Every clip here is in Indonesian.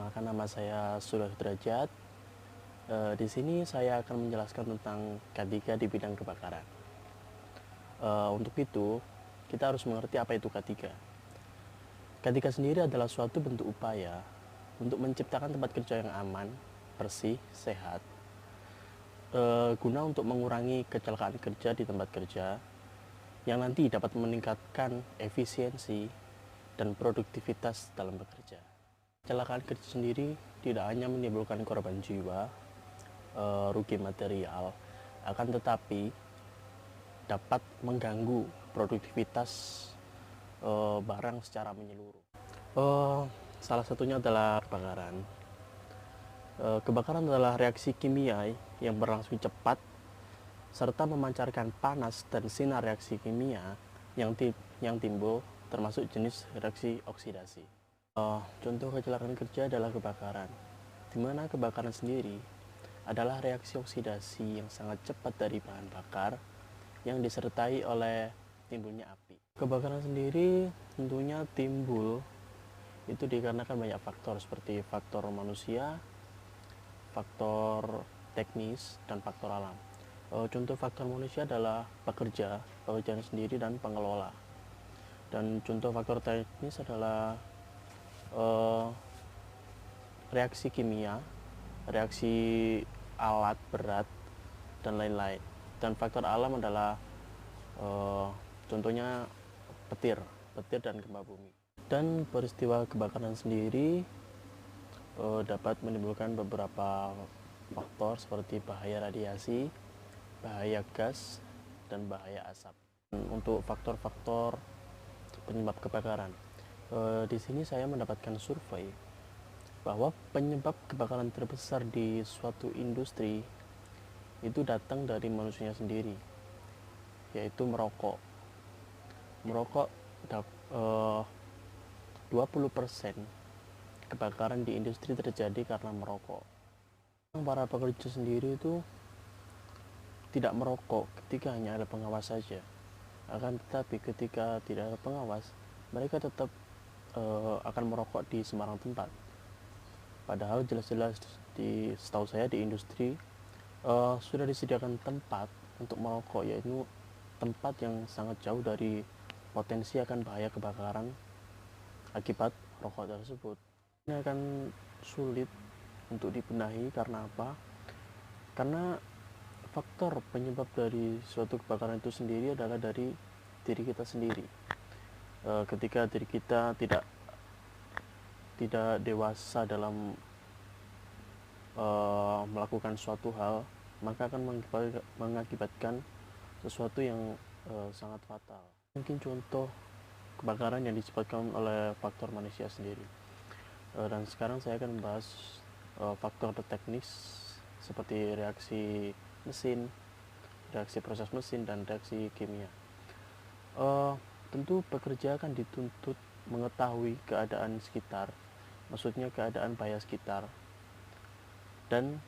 Perkenalkan, nama saya Surya Sudrajat. Di sini saya akan menjelaskan tentang K3 di bidang kebakaran. Untuk itu, kita harus mengerti apa itu K3. K3 sendiri adalah suatu bentuk upaya untuk menciptakan tempat kerja yang aman, bersih, sehat, guna untuk mengurangi kecelakaan kerja di tempat kerja yang nanti dapat meningkatkan efisiensi dan produktivitas dalam bekerja. Kecelakaan kerja sendiri tidak hanya menimbulkan korban jiwa, rugi material, akan tetapi dapat mengganggu produktivitas barang secara menyeluruh. Salah satunya adalah kebakaran. Kebakaran adalah reaksi kimia yang berlangsung cepat serta memancarkan panas dan sinar reaksi kimia yang timbul, termasuk jenis reaksi oksidasi. Contoh kecelakaan kerja adalah kebakaran, di mana kebakaran sendiri adalah reaksi oksidasi yang sangat cepat dari bahan bakar yang disertai oleh timbulnya api. Kebakaran sendiri tentunya timbul itu dikarenakan banyak faktor seperti faktor manusia, faktor teknis, dan faktor alam. Contoh faktor manusia adalah pekerjaan sendiri dan pengelola. Dan contoh faktor teknis adalah reaksi kimia, reaksi alat berat, dan lain-lain. Dan faktor alam adalah contohnya petir dan gempa bumi. Dan peristiwa kebakaran sendiri dapat menimbulkan beberapa faktor seperti bahaya radiasi, bahaya gas, dan bahaya asap. Untuk faktor-faktor penyebab kebakaran, di sini saya mendapatkan survei bahwa penyebab kebakaran terbesar di suatu industri itu datang dari manusianya sendiri, yaitu merokok. Merokok 20% kebakaran di industri terjadi karena merokok. Para pekerja sendiri itu tidak merokok ketika hanya ada pengawas saja. Akan tetapi ketika tidak ada pengawas, mereka tetap akan merokok di sembarang tempat. Padahal jelas-jelas setahu saya di industri sudah disediakan tempat untuk merokok, yaitu tempat yang sangat jauh dari potensi akan bahaya kebakaran akibat rokok tersebut. Ini akan sulit untuk dibenahi karena apa? Karena faktor penyebab dari suatu kebakaran itu sendiri adalah dari diri kita sendiri. Ketika diri kita tidak dewasa dalam melakukan suatu hal, maka akan mengakibatkan sesuatu yang sangat fatal. Mungkin contoh kebakaran yang disebabkan oleh faktor manusia sendiri. Dan sekarang saya akan membahas faktor teknis seperti reaksi mesin, reaksi proses mesin, dan reaksi kimia. Tentu pekerja akan dituntut mengetahui keadaan sekitar, maksudnya keadaan bahaya sekitar, dan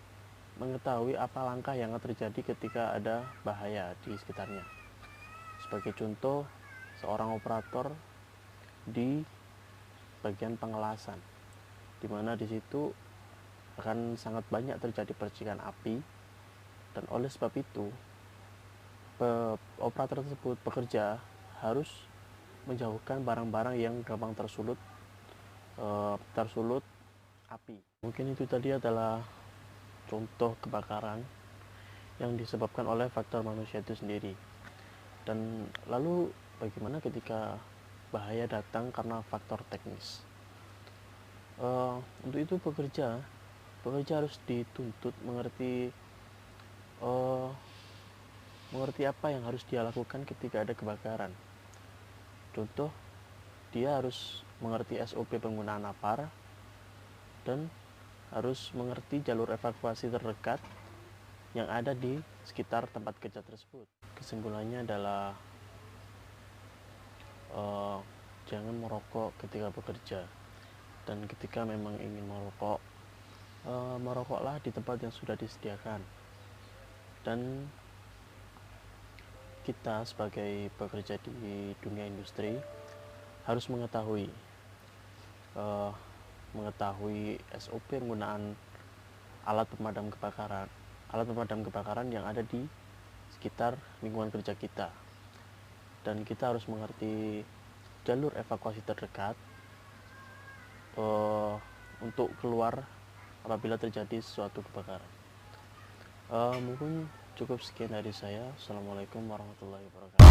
mengetahui apa langkah yang akan terjadi ketika ada bahaya di sekitarnya. Sebagai contoh, seorang operator di bagian pengelasan, di mana di situ akan sangat banyak terjadi percikan api, dan oleh sebab itu operator tersebut bekerja harus menjauhkan barang-barang yang gampang tersulut api. Mungkin itu tadi adalah contoh kebakaran yang disebabkan oleh faktor manusia itu sendiri. Dan lalu bagaimana ketika bahaya datang karena faktor teknis? Untuk itu pekerja harus dituntut mengerti apa yang harus dia lakukan ketika ada kebakaran. Contoh, dia harus mengerti SOP penggunaan APAR dan harus mengerti jalur evakuasi terdekat yang ada di sekitar tempat kerja tersebut. Kesimpulannya adalah jangan merokok ketika bekerja, dan ketika memang ingin merokok, merokoklah di tempat yang sudah disediakan. Dan kita sebagai pekerja di dunia industri harus mengetahui mengetahui SOP penggunaan alat pemadam kebakaran yang ada di sekitar lingkungan kerja kita, dan kita harus mengerti jalur evakuasi terdekat untuk keluar apabila terjadi suatu kebakaran. Mungkin cukup sekian dari saya. Assalamualaikum warahmatullahi wabarakatuh.